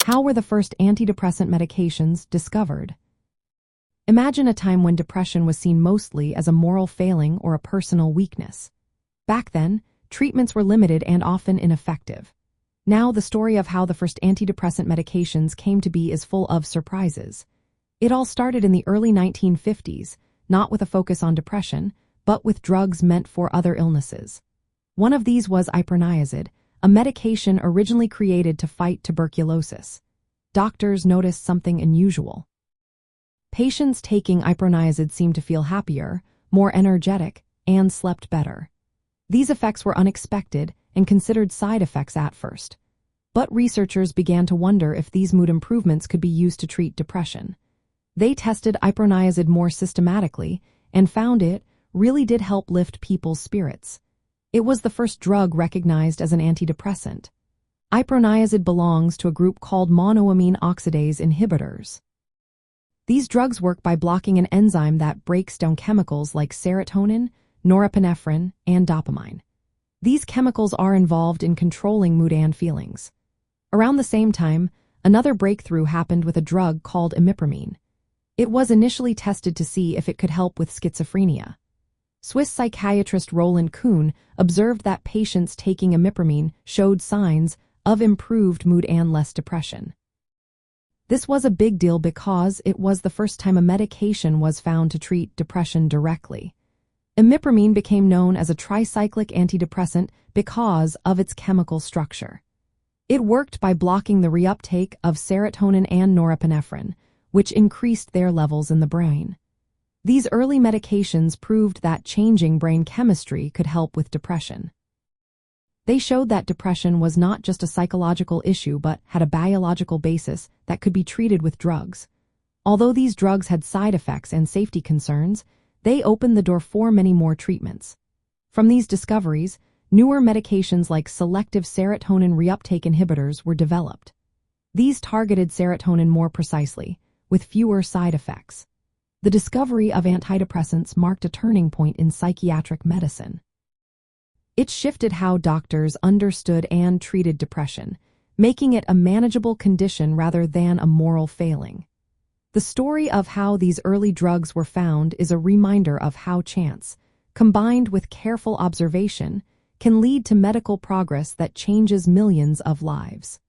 How were the first antidepressant medications discovered? Imagine a time when depression was seen mostly as a moral failing or a personal weakness. Back then, treatments were limited and often ineffective. Now, the story of how the first antidepressant medications came to be is full of surprises. It all started in the early 1950s, not with a focus on depression, but with drugs meant for other illnesses. One of these was iproniazid, a medication originally created to fight tuberculosis. Doctors noticed something unusual. Patients taking iproniazid seemed to feel happier, more energetic, and slept better. These effects were unexpected and considered side effects at first. But researchers began to wonder if these mood improvements could be used to treat depression. They tested iproniazid more systematically and found it really did help lift people's spirits. It was the first drug recognized as an antidepressant. Iproniazid belongs to a group called monoamine oxidase inhibitors. These drugs work by blocking an enzyme that breaks down chemicals like serotonin, norepinephrine, and dopamine. These chemicals are involved in controlling mood and feelings. Around the same time, another breakthrough happened with a drug called imipramine. It was initially tested to see if it could help with schizophrenia. Swiss psychiatrist Roland Kuhn observed that patients taking imipramine showed signs of improved mood and less depression. This was a big deal because it was the first time a medication was found to treat depression directly. Imipramine became known as a tricyclic antidepressant because of its chemical structure. It worked by blocking the reuptake of serotonin and norepinephrine, which increased their levels in the brain. These early medications proved that changing brain chemistry could help with depression. They showed that depression was not just a psychological issue but had a biological basis that could be treated with drugs. Although these drugs had side effects and safety concerns, they opened the door for many more treatments. From these discoveries, newer medications like selective serotonin reuptake inhibitors were developed. These targeted serotonin more precisely, with fewer side effects. The discovery of antidepressants marked a turning point in psychiatric medicine. It shifted how doctors understood and treated depression, making it a manageable condition rather than a moral failing. The story of how these early drugs were found is a reminder of how chance, combined with careful observation, can lead to medical progress that changes millions of lives.